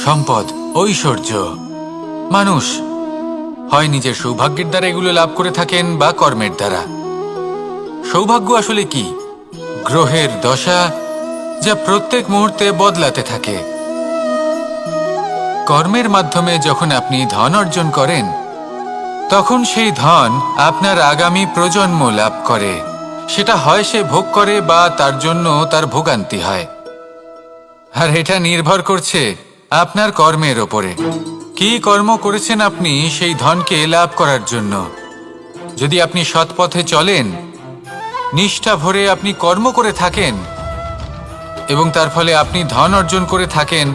সম্পদ, ঐশ্বর্য। মানুষ হয় নিজের সৌভাগ্যের দ্বারা এগুলো লাভ করে থাকেন বা কর্মের দ্বারা। সৌভাগ্য আসলে কি? গ্রহের দশা যা প্রত্যেক মুহূর্তে বদলাতে থাকে। কর্মের মাধ্যমে যখন আপনি ধন অর্জন করেন, তখন সেই ধন আপনার আগামী প্রজন্ম লাভ করে। সেটা হয় সে ভোগ করে বা তার জন্য তার ভোগান্তি হয়। আর এটা নির্ভর করছে আপনার কর্মের ওপরে। কি কর্ম করেছেন আপনি সেই ধনকে লাভ করার জন্য? যদি আপনি সৎ পথে চলেন, নিষ্ঠা ভরে আপনি কর্ম করে থাকেন এবং তার ফলে আপনি ধন অর্জন করে থাকেন,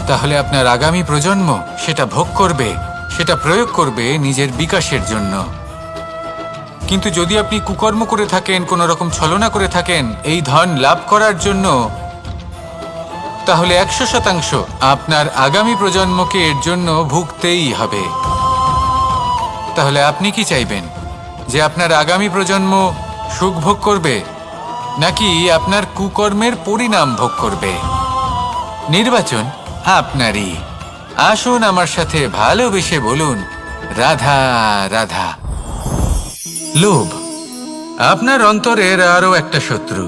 তাহলে আপনার আগামী প্রজন্ম সেটা ভোগ করবে, সেটা প্রয়োগ করবে নিজের বিকাশের জন্য। কিন্তু যদি আপনি কুকর্ম করে থাকেন, কোনো রকম ছলনা করে থাকেন এই ধন লাভ করার জন্য, তাহলে 100% আপনার আগামী প্রজন্মকে এর জন্য ভুগতেই হবে। তাহলে আপনি কি চাইবেন? যে আপনার আগামী প্রজন্ম সুখ ভোগ করবে, নাকি আপনার কুকর্মের পরিণাম ভোগ করবে? নির্বাচন আপনারই। আসুন আমার সাথে ভালোবেসে বলুন, রাধা রাধা। লোভ আপনার অন্তরের আরো একটা শত্রু।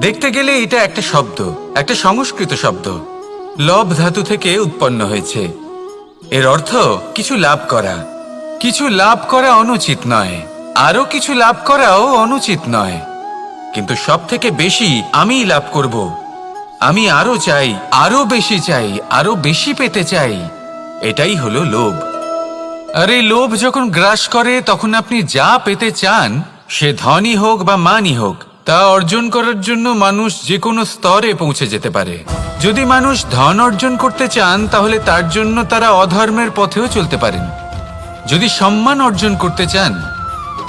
দেখতে গেলে এটা একটা শব্দ, একটা সংস্কৃত শব্দ। লব ধাতু থেকে উৎপন্ন হয়েছে। এর অর্থ কিছু লাভ করা। কিছু লাভ করা অনুচিত নয়, আরো কিছু লাভ করাও অনুচিত নয়, কিন্তু সব থেকে বেশি আমি লাভ করব। আমি আরো চাই, আরো বেশি চাই, আরো বেশি পেতে চাই। এটাই হলো লোভ। আর এই লোভ যখন গ্রাস করে, তখন আপনি যা পেতে চান, সে ধনই হোক বা মানই হোক, তা অর্জন করার জন্য মানুষ যে কোনো স্তরে পৌঁছে যেতে পারে। যদি মানুষ ধন অর্জন করতে চান, তাহলে তার জন্য তারা অধর্মের পথেও চলতে পারেন। যদি সম্মান অর্জন করতে চান,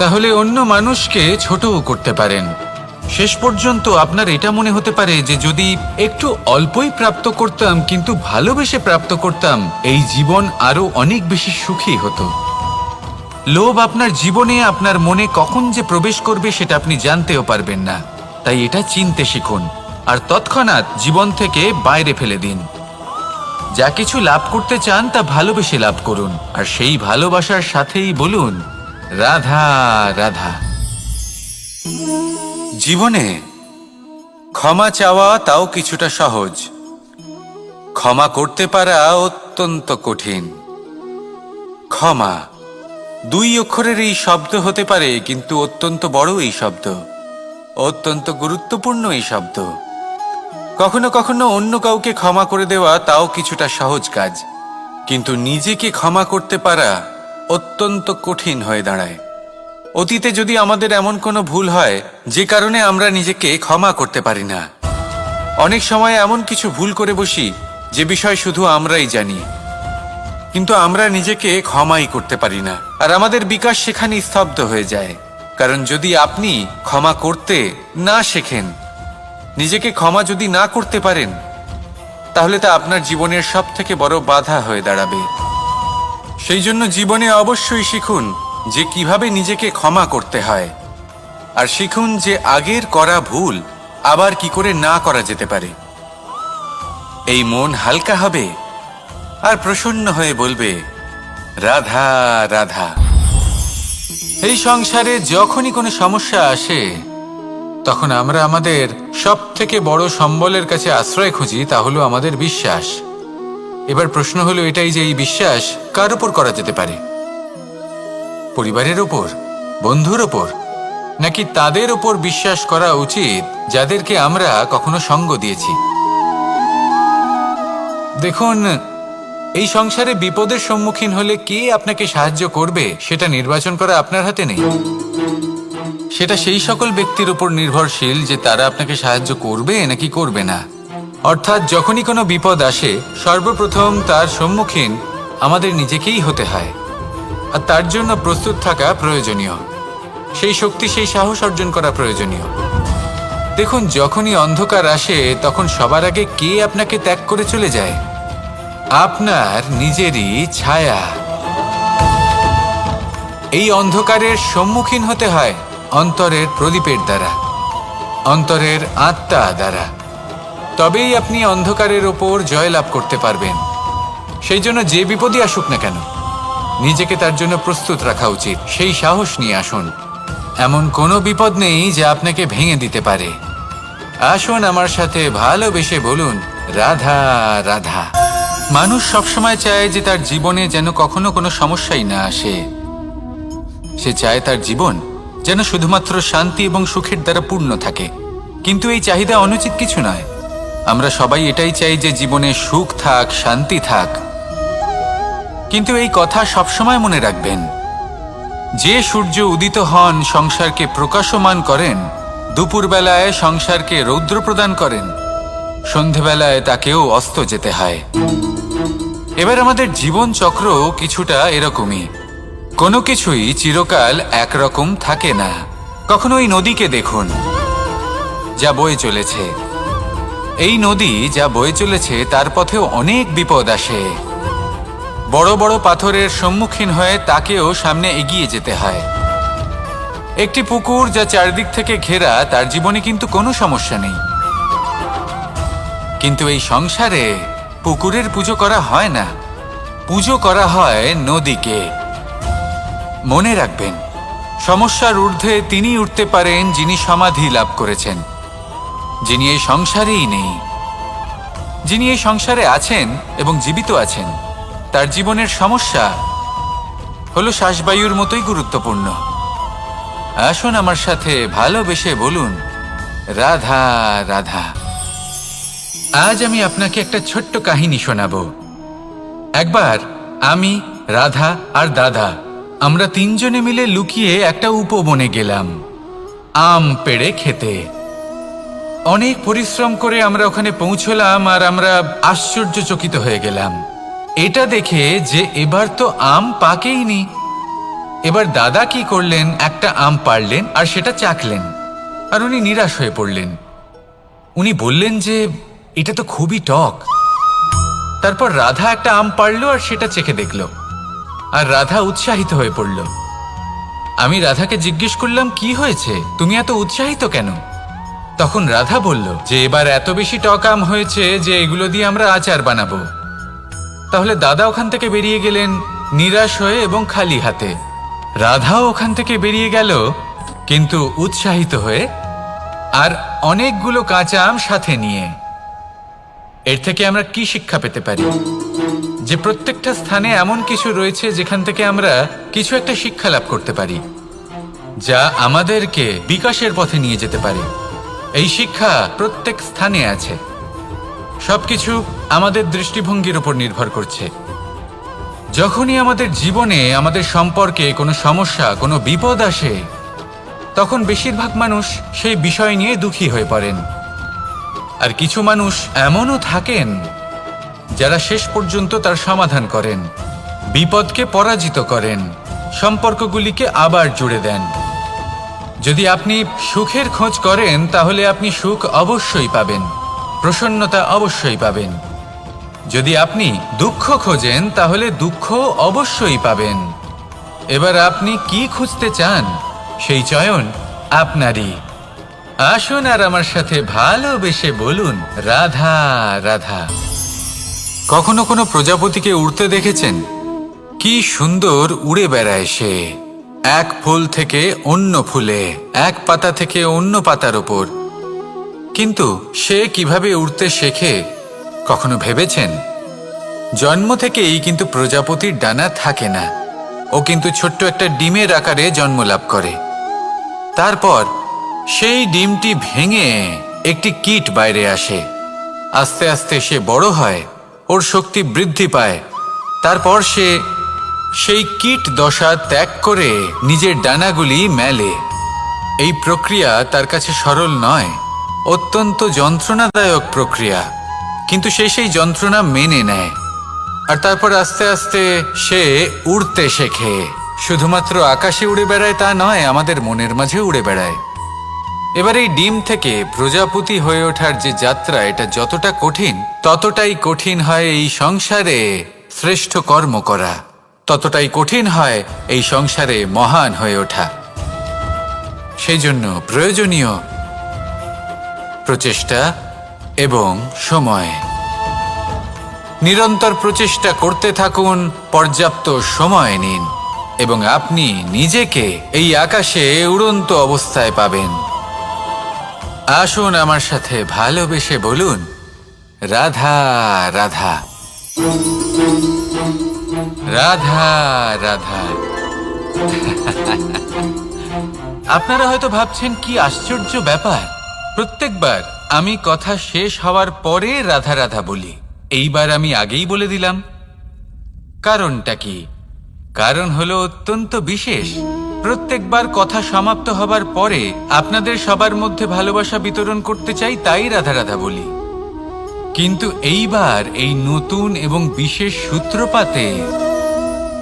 তাহলে অন্য মানুষকে ছোটও করতে পারেন। শেষ পর্যন্ত আপনার এটা মনে হতে পারে যে যদি একটু অল্পই প্রাপ্ত করতাম, কিন্তু ভালোবেসে প্রাপ্ত করতাম, এই জীবন আরো অনেক বেশি সুখী হতো। লোভ আপনার জীবনে, আপনার মনে কখন যে প্রবেশ করবে সেটা আপনি জানতেও পারবেন না। তাই এটা চিনতে শিখুন আর তৎক্ষণাৎ জীবন থেকে বাইরে ফেলে দিন। যা কিছু লাভ করতে চান তা ভালোবেসে লাভ করুন, আর সেই ভালোবাসার সাথেই বলুন, রাধা রাধা। জীবনে ক্ষমা চাওয়া তাও কিছুটা সহজ, ক্ষমা করতে পারা অত্যন্ত কঠিন। ক্ষমা 2 অক্ষরের এই শব্দ হতে পারে, কিন্তু অত্যন্ত বড় এই শব্দ, অত্যন্ত গুরুত্বপূর্ণ এই শব্দ। কখনো কখনো অন্য কাউকে ক্ষমা করে দেওয়া তাও কিছুটা সহজ কাজ, কিন্তু নিজেকে ক্ষমা করতে পারা অত্যন্ত কঠিন হয়ে দাঁড়ায়। অতীতে যদি আমাদের এমন কোনো ভুল হয় যে কারণে আমরা নিজেকে ক্ষমা করতে পারি না, অনেক সময় এমন কিছু ভুল করে বসি যে বিষয় শুধু আমরাই জানি, কিন্তু আমরা নিজেকে ক্ষমাই করতে পারি না, আর আমাদের বিকাশ সেখানে স্তব্ধ হয়ে যায়। কারণ যদি আপনি ক্ষমা করতে না শেখেন, নিজেকে ক্ষমা যদি না করতে পারেন, তাহলে তা আপনার জীবনের সব থেকে বড় বাধা হয়ে দাঁড়াবে। সেই জন্য জীবনে অবশ্যই শিখুন যে কিভাবে নিজেকে ক্ষমা করতে হয়, আর শিখুন যে আগের করা ভুল আবার কি করে না করা যেতে পারে। এই মন হালকা হবে আর প্রসন্ন হয়ে বলবে, রাধা রাধা। এই সংসারে যখনই কোনো সমস্যা আসে, তখন আমরা আমাদের সব থেকে বড় সম্বলের কাছে আশ্রয় খুঁজি, তা হলো আমাদের বিশ্বাস। এবার প্রশ্ন হলো এটাই যে এই বিশ্বাস কার উপর করা যেতে পারে? পরিবারের ওপর, বন্ধুর ওপর, নাকি তাদের ওপর বিশ্বাস করা উচিত যাদেরকে আমরা কখনো সঙ্গ দিয়েছি? দেখুন, এই সংসারে বিপদের সম্মুখীন হলে কে আপনাকে সাহায্য করবে সেটা নির্বাচন করা আপনার হাতে নেই। সেটা সেই সকল ব্যক্তির উপর নির্ভরশীল যে তারা আপনাকে সাহায্য করবে নাকি করবে না। অর্থাৎ যখনই কোনো বিপদ আসে, সর্বপ্রথম তার সম্মুখীন আমাদের নিজেকেই হতে হয়, আর তার জন্য প্রস্তুত থাকা প্রয়োজনীয়। সেই শক্তি, সেই সাহস অর্জন করা প্রয়োজনীয়। দেখুন, যখনই অন্ধকার আসে, তখন সবার আগে কে আপনাকে ত্যাগ করে চলে যায়? আপনার নিজেরই ছায়া। এই অন্ধকারের সম্মুখীন হতে হয় অন্তরের প্রদীপের দ্বারা, অন্তরের আত্মা দ্বারা। তবেই আপনি অন্ধকারের ওপর জয়লাভ করতে পারবেন। সেই জন্য যে বিপদই আসুক না কেন, নিজেকে তার জন্য প্রস্তুত রাখা উচিত। সেই সাহস নিয়ে আসুন। এমন কোনো বিপদ নেই যা আপনাকে ভেঙে দিতে পারে। আসুন আমার সাথে ভালোবেসে বলুন, রাধা রাধা। মানুষ সবসময় চায় যে তার জীবনে যেন কখনো কোনো সমস্যাই না আসে। সে চায় তার জীবন যেন শুধুমাত্র শান্তি এবং সুখের দ্বারা পূর্ণ থাকে। কিন্তু এই চাহিদা অনুচিত কিছু নয়। আমরা সবাই এটাই চাই যে জীবনে সুখ থাক, শান্তি থাক। কিন্তু এই কথা সবসময় মনে রাখবেন, যে সূর্য উদিত হন সংসারকে প্রকাশমান করেন, দুপুরবেলায় সংসারকে রৌদ্র প্রদান করেন, সন্ধেবেলায় তাকেও অস্ত যেতে হয়। এবার আমাদের জীবন চক্র কিছুটা এরকমই। কোনো কিছুই চিরকাল একরকম থাকে না। কখনো এই নদীকে দেখুন যা বয়ে চলেছে। এই নদী যা বয়ে চলেছে তার পথেও অনেক বিপদ আসে। বড় বড় পাথরের সম্মুখীন হয়ে তাকেও সামনে এগিয়ে যেতে হয়। একটি পুকুর যা চারদিক থেকে ঘেরা, তার জীবনে কিন্তু কোনো সমস্যা নেই। কিন্তু এই সংসারে পুকুরের পুজো করা হয় না, পুজো করা হয় নদীকে। মনে রাখবেন, সমস্যার ঊর্ধ্বে তিনি উঠতে পারেন যিনি সমাধি লাভ করেছেন, যিনি এই সংসারেই নেই। যিনি এই সংসারে আছেন এবং জীবিত আছেন, তার জীবনের সমস্যা হলো শ্বাসবায়ুর মতোই গুরুত্বপূর্ণ। আসুন আমার সাথে ভালোবেসে বলুন, রাধা রাধা। আজ আমি আপনাকে একটা ছোট্ট কাহিনী শোনাবো। একবার আমি, রাধা আর দাদা, আমরা তিনজনে মিলে লুকিয়ে একটা উপবনে গেলাম আম পেড়ে খেতে। অনেক পরিশ্রম করে আমরা ওখানে পৌঁছলাম আর আমরা আশ্চর্যচকিত হয়ে গেলাম এটা দেখে যে এবার তো আম পাকেইনি। এবার দাদা কি করলেন, একটা আম পাড়লেন আর সেটা চাখলেন, আর উনি নিরাশ হয়ে পড়লেন। উনি বললেন যে এটা তো খুবই টক। তারপর রাধা একটা আম পাড়লো আর সেটা চেখে দেখল, আর রাধা উৎসাহিত হয়ে পড়ল। আমি রাধাকে জিজ্ঞেস করলাম, কি হয়েছে, তুমি এত উৎসাহিত কেন? তখন রাধা বলল যে এবার এত বেশি টক আম হয়েছে যে এগুলো দিয়ে আমরা আচার বানাবো। তাহলে দাদা ওখান থেকে বেরিয়ে গেলেন নিরাশ হয়ে এবং খালি হাতে। রাধাও ওখান থেকে বেরিয়ে গেল কিন্তু উৎসাহিত হয়ে, আর অনেকগুলো কাঁচা আম সাথে নিয়ে। এর থেকে আমরা কি শিক্ষা পেতে পারি? যে প্রত্যেকটা স্থানে এমন কিছু রয়েছে যেখান থেকে আমরা কিছু একটা শিক্ষা লাভ করতে পারি, যা আমাদেরকে বিকাশের পথে নিয়ে যেতে পারে। এই শিক্ষা প্রত্যেক স্থানে আছে। সবকিছু আমাদের দৃষ্টিভঙ্গির উপর নির্ভর করছে। যখনই আমাদের জীবনে, আমাদের সম্পর্কে কোনো সমস্যা, কোনো বিপদ আসে, তখন বেশিরভাগ মানুষ সেই বিষয় নিয়ে দুঃখী হয়ে পড়েন। আর কিছু মানুষ এমনও থাকেন যারা শেষ পর্যন্ত তার সমাধান করেন, বিপদকে পরাজিত করেন, সম্পর্কগুলিকে আবার জুড়ে দেন। যদি আপনি সুখের খোঁজ করেন তাহলে আপনি সুখ অবশ্যই পাবেন, প্রসন্নতা অবশ্যই পাবেন। যদি আপনি দুঃখ খোঁজেন তাহলে দুঃখ অবশ্যই পাবেন। এবার আপনি কি খুঁজতে চান, সেই চয়ন আপনারই। আসুন আর আমার সাথে ভালোবেসে বলুন, রাধা রাধা। কখনো কোনো প্রজাপতিকে উড়তে দেখেছেন? কি সুন্দর উড়ে বেড়ায় সে, এক ফুল থেকে অন্য ফুলে, এক পাতা থেকে অন্য পাতার ওপর। কিন্তু সে কিভাবে উড়তে শেখে কখনো ভেবেছেন? জন্ম থেকেই কিন্তু প্রজাপতির ডানা থাকে না। ও কিন্তু ছোট্ট একটা ডিমের আকারে জন্ম লাভ করে। তারপর সেই ডিমটি ভেঙে একটি কীট বাইরে আসে। আস্তে আস্তে সে বড় হয়, ওর শক্তি বৃদ্ধি পায়। তারপর সে সেই কীট দশা ত্যাগ করে নিজের ডানাগুলি মেলে। এই প্রক্রিয়া তার কাছে সরল নয়, অত্যন্ত যন্ত্রণাদায়ক প্রক্রিয়া, কিন্তু সে সেই যন্ত্রণা মেনে নেয়। আর তারপর আস্তে আস্তে সে উড়তে শেখে। শুধুমাত্র আকাশে উড়ে বেড়ায় তা নয়, আমাদের মনের মাঝে উড়ে বেড়ায়। এবার এই ডিম থেকে প্রজাপতি হয়ে ওঠার যে যাত্রা, এটা যতটা কঠিন, ততটাই কঠিন হয় এই সংসারে শ্রেষ্ঠ কর্ম করা, ততটাই কঠিন হয় এই সংসারে মহান হয়ে ওঠা। সেই জন্য প্রয়োজনীয় প্রচেষ্টা, এবং সময়। নিরন্তর প্রচেষ্টা করতে থাকুন, পর্যাপ্ত সময় নিন এবং আপনি নিজেকে এই আকাশে উড়ন্ত অবস্থায় পাবেন। আসুন আমার সাথে ভালোবেসে বলুন, রাধা রাধা, রাধা রাধা। আপনারা হয়তো ভাবছেন কি আশ্চর্য ব্যাপার, প্রত্যেকবার আমি কথা শেষ হওয়ার পরে রাধা রাধা বলি। এইবার আমি আগেই বলে দিলাম। কারণটা কি? কারণ হলো অত্যন্ত বিশেষ। প্রত্যেকবার কথা সমাপ্ত হবার পরে আপনাদের সবার মধ্যে ভালোবাসা বিতরণ করতে চাই, তাই রাধা রাধা বলি। কিন্তু এইবার এই নতুন এবং বিশেষ সূত্রপাতে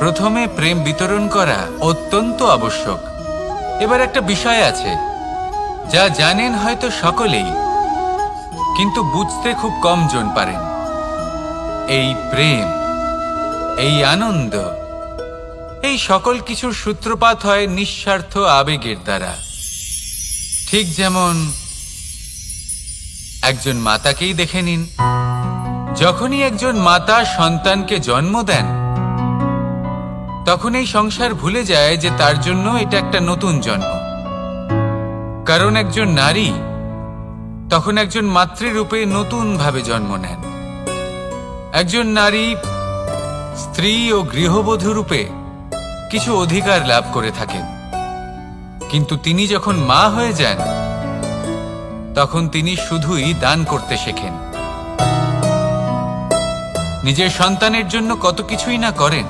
প্রথমে প্রেম বিতরণ করা অত্যন্ত আবশ্যক। এবার একটা বিষয় আছে যা জানেন হয়তো সকলেই, কিন্তু বুঝতে খুব কম জন পারেন। এই প্রেম, এই আনন্দ, এই সকল কিছুর সূত্রপাত হয় নিঃস্বার্থ আবেগের দ্বারা। ঠিক যেমন একজন মাতাকেই দেখে নিন। যখনই একজন মাতা সন্তানকে জন্ম দেন, তখন এই সংসার ভুলে যায় যে তার জন্য এটা একটা নতুন জন্ম। কারণ একজন নারী তখন একজন মাতৃরূপে নতুন ভাবে জন্ম নেন। একজন নারী স্ত্রী ও গৃহবধূ রূপে কিছু অধিকার লাভ করে থাকেন, কিন্তু তিনি যখন মা হয়ে যান তখন তিনি শুধুই দান করতে শেখেন। নিজের সন্তানের জন্য কত কিছুই না করেন,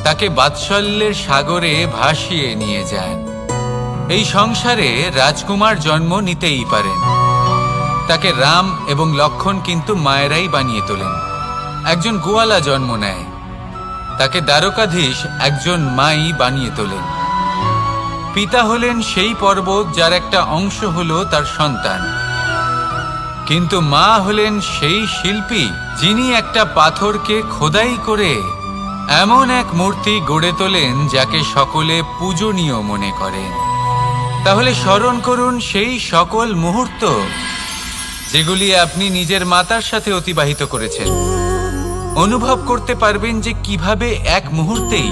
তাকে বাৎসল্যের সাগরে ভাসিয়ে নিয়ে যান। এই সংসারে রাজকুমার জন্ম নিতেই পারেন, তাকে রাম এবং লক্ষ্মণ কিন্তু মায়েরাই বানিয়ে তোলেন। একজন গোয়ালা জন্ম নেয়, তাকে দ্বারকাধীশ একজন মাই বানিয়ে তোলেন। পিতা হলেন সেই পর্বত যার একটা অংশ হলো তার সন্তান, কিন্তু মা হলেন সেই শিল্পী যিনি একটা পাথরকে খোদাই করে এমন এক মূর্তি গড়ে তোলেন যাকে সকলে পূজনীয় মনে করেন। তাহলে স্মরণ করুন সেই সকল মুহূর্ত যেগুলি আপনি নিজের মাতার সাথে অতিবাহিত করেছেন। অনুভব করতে পারবেন যে কিভাবে এক মুহূর্তেই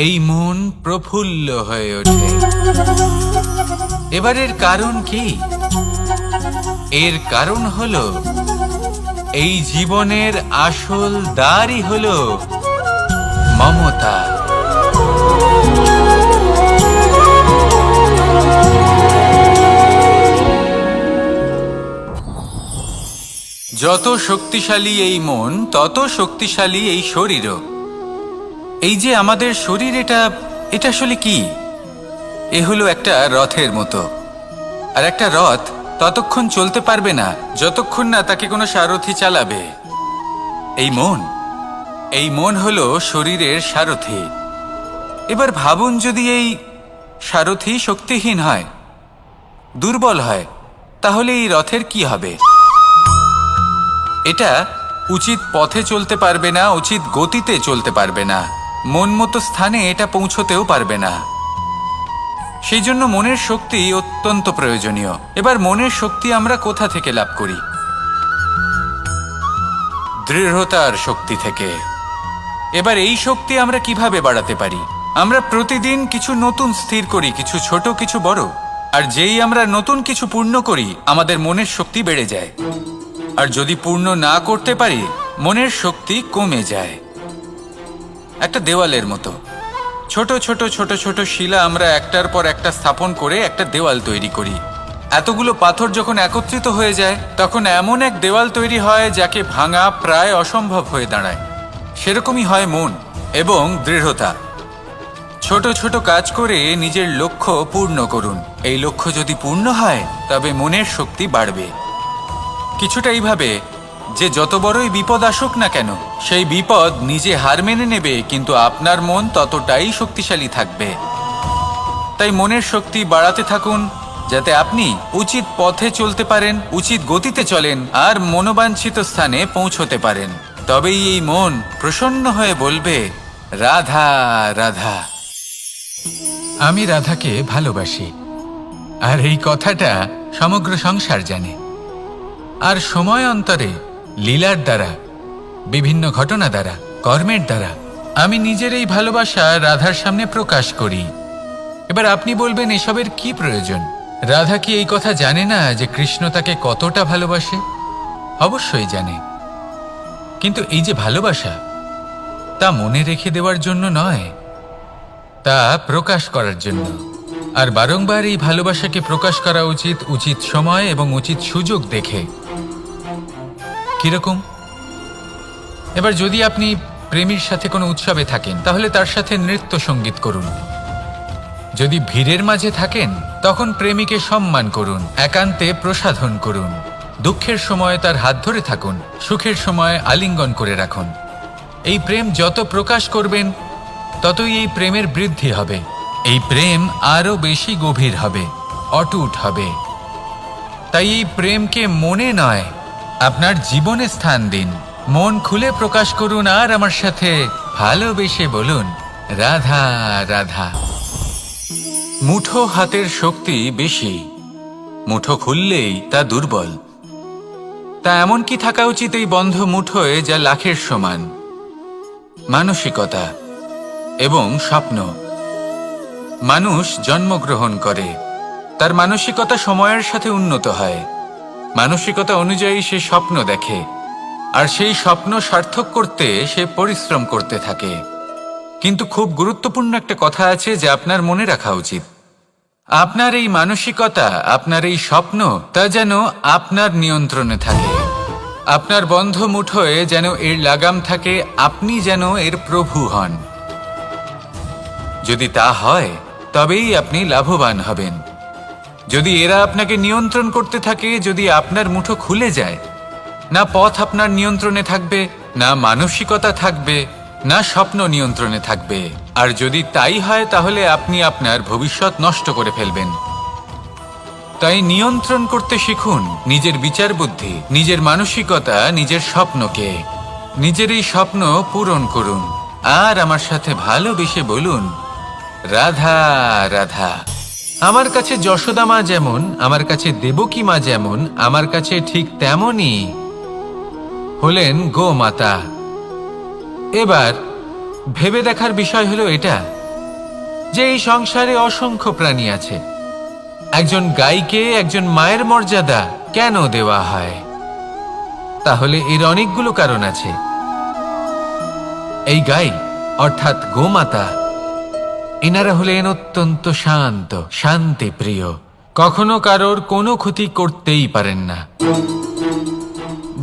এই মন প্রফুল্ল হয়ে ওঠে। এবারের কারণ কি? এর কারণ হলো এই জীবনের আসল দ্বারই হলো মমতা। যত শক্তিশালী এই মন, তত শক্তিশালী এই শরীরও। এই যে আমাদের শরীর, এটা আসলে কি? এ হলো একটা রথের মতো। আর একটা রথ ততক্ষণ চলতে পারবে না যতক্ষণ না তাকে কোনো সারথি চালাবে। এই মন হলো শরীরের সারথি। এবার ভাবুন, যদি এই সারথি শক্তিহীন হয়, দুর্বল হয়, তাহলে এই রথের কি হবে? এটা উচিত পথে চলতে পারবে না, উচিত গতিতে চলতে পারবে না, মন মতো স্থানে এটা পৌঁছতেও পারবে না। সেই জন্য মনের শক্তি অত্যন্ত প্রয়োজনীয়। এবার মনের শক্তি আমরা কোথা থেকে লাভ করি? দৃঢ়তার শক্তি থেকে। এবার এই শক্তি আমরা কিভাবে বাড়াতে পারি? আমরা প্রতিদিন কিছু নতুন স্থির করি, কিছু ছোট কিছু বড়। আর যেই আমরা নতুন কিছু পূর্ণ করি, আমাদের মনের শক্তি বেড়ে যায়। আর যদি পূর্ণ না করতে পারি, মনের শক্তি কমে যায়। একটা দেওয়ালের মতো ছোট ছোট ছোট ছোট শিলা আমরা একটার পর একটা স্থাপন করে একটা দেওয়াল তৈরি করি। এতগুলো পাথর যখন একত্রিত হয়ে যায়, তখন এমন এক দেওয়াল তৈরি হয় যাকে ভাঙা প্রায় অসম্ভব হয়ে দাঁড়ায়। সেরকমই হয় মন এবং দৃঢ়তা। ছোট ছোট কাজ করে নিজের লক্ষ্য পূর্ণ করুন। এই লক্ষ্য যদি পূর্ণ হয়, তবে মনের শক্তি বাড়বে। কিছুটা এইভাবে যে যত বড়ই বিপদ আসুক না কেন, সেই বিপদ নিজে হার মেনে নেবে, কিন্তু আপনার মন ততটাই শক্তিশালী থাকবে। তাই মনের শক্তি বাড়াতে থাকুন, যাতে আপনি উচিত পথে চলতে পারেন, উচিত গতিতে চলেন আর মনোবাঞ্ছিত স্থানে পৌঁছতে পারেন। তবেই এই মন প্রসন্ন হয়ে বলবে, রাধা রাধা। আমি রাধাকে ভালোবাসি। আর এই কথাটা সমগ্র সংসার জানে। আর সময় অন্তরে লীলার দ্বারা, বিভিন্ন ঘটনা দ্বারা, কর্মের দ্বারা আমি নিজের এই ভালোবাসা রাধার সামনে প্রকাশ করি। এবার আপনি বলবেন, এসবের কি প্রয়োজন? রাধা কি এই কথা জানে না যে কৃষ্ণ তাকে কতটা ভালোবাসে? অবশ্যই জানে, কিন্তু এই যে ভালোবাসা, তা মনে রেখে দেওয়ার জন্য নয়, তা প্রকাশ করার জন্য। আর বারংবার এই ভালোবাসাকে প্রকাশ করা উচিত, উচিত সময় এবং উচিত সুযোগ দেখে। কিরকম? এবার যদি আপনি প্রেমীর সাথে কোনো উৎসবে থাকেন, তাহলে তার সাথে নৃত্য সঙ্গীত করুন। যদি ভিড়ের মাঝে থাকেন, তখন প্রেমীকে সম্মান করুন, একান্তে প্রসাধন করুন। দুঃখের সময় তার হাত ধরে থাকুন, সুখের সময় আলিঙ্গন করে রাখুন। এই প্রেম যত প্রকাশ করবেন, ততই এই প্রেমের বৃদ্ধি হবে। এই প্রেম আরো বেশি গভীর হবে, অটুট হবে। তাই এই প্রেমকে মনে নয়, আপনার জীবনে স্থান দিন। মন খুলে প্রকাশ করুন আর আমার সাথে ভালোবেসে বলুন, রাধা রাধা। মুঠো হাতের শক্তি বেশি, মুঠো খুললেই তা দুর্বল। তা এমন কি থাকা উচিত এই বন্ধ মুঠোয় যা লাখের সমান? মানসিকতা এবং স্বপ্ন। মানুষ জন্মগ্রহণ করে, তার মানসিকতা সময়ের সাথে উন্নত হয়। মানসিকতা অনুযায়ী সে স্বপ্ন দেখে, আর সেই স্বপ্ন সার্থক করতে সে পরিশ্রম করতে থাকে। কিন্তু খুব গুরুত্বপূর্ণ একটা কথা আছে যা আপনার মনে রাখা উচিত। আপনার এই মানসিকতা, আপনার এই স্বপ্ন, তা যেন আপনার নিয়ন্ত্রণে থাকে। আপনার বন্ধ মুঠোয় যেন এর লাগাম থাকে, আপনি যেন এর প্রভু হন। যদি তা হয়, তবেই আপনি লাভবান হবেন। যদি এরা আপনাকে নিয়ন্ত্রণ করতে থাকে, যদি আপনার মুঠো খুলে যায়, না পথ আপনার নিয়ন্ত্রণে থাকবে, না মানসিকতা থাকবে, না স্বপ্ন নিয়ন্ত্রণে থাকবে। আর যদি তাই হয়, তাহলে আপনি আপনার ভবিষ্যৎ নষ্ট করে ফেলবেন। তাই নিয়ন্ত্রণ করতে শিখুন নিজের বিচার বুদ্ধি, নিজের মানসিকতা, নিজের স্বপ্নকে। নিজের এই স্বপ্ন পূরণ করুন আর আমার সাথে ভালোবেসে বলুন, রাধা রাধা। আমার কাছে যশোদা মা যেমন, আমার কাছে দেবকী মা যেমন, আমার কাছে ঠিক তেমনই হলেন গোমাতা। এবার ভেবে দেখার বিষয় হলো এটা যে এই সংসারে অসংখ্য প্রাণী আছে। একজন গাইকে একজন মায়ের মর্যাদা কেন দেওয়া হয়? তাহলে এর অনেকগুলো কারণ আছে। এই গাই অর্থাৎ গোমাতা, এনারা হলেন অত্যন্ত শান্ত, শান্তিপ্রিয়, কখনো কারোর কোনো ক্ষতি করতেই পারেন না।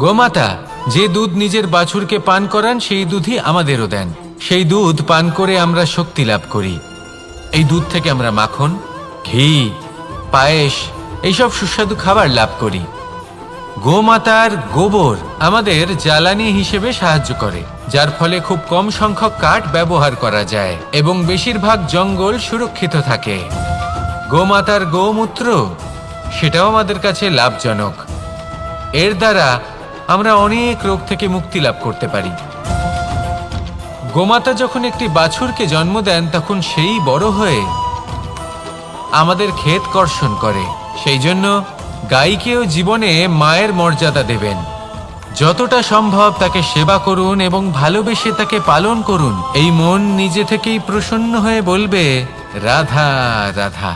গোমাতা যে দুধ নিজের বাছুরকে পান করান, সেই দুধই আমাদেরও দেন। সেই দুধ পান করে আমরা শক্তি লাভ করি। এই দুধ থেকে আমরা মাখন, ঘি, পায়েস, এইসব সুস্বাদু খাবার লাভ করি। গোমাতার গোবর আমাদের জ্বালানি হিসেবে সাহায্য করে, যার ফলে খুব কম সংখ্যক কাঠ ব্যবহার করা যায় এবং বেশিরভাগ জঙ্গল সুরক্ষিত থাকে। গোমাতার গোমূত্র, সেটাও আমাদের কাছে লাভজনক। এর দ্বারা আমরা অনেক রোগ থেকে মুক্তি লাভ করতে পারি। গোমাতা যখন একটি বাছুরকে জন্ম দেন, তখন সেই বড় হয়ে আমাদের ক্ষেত কর্ষণ করে। সেই জন্য গাইকেও জীবনে মায়ের মর্যাদা দেবেন। যতটা সম্ভব তাকে সেবা করুন এবং ভালোবেসে তাকে পালন করুন। এই মন নিজে থেকেই প্রসন্ন হয়ে বলবে, রাধা রাধা।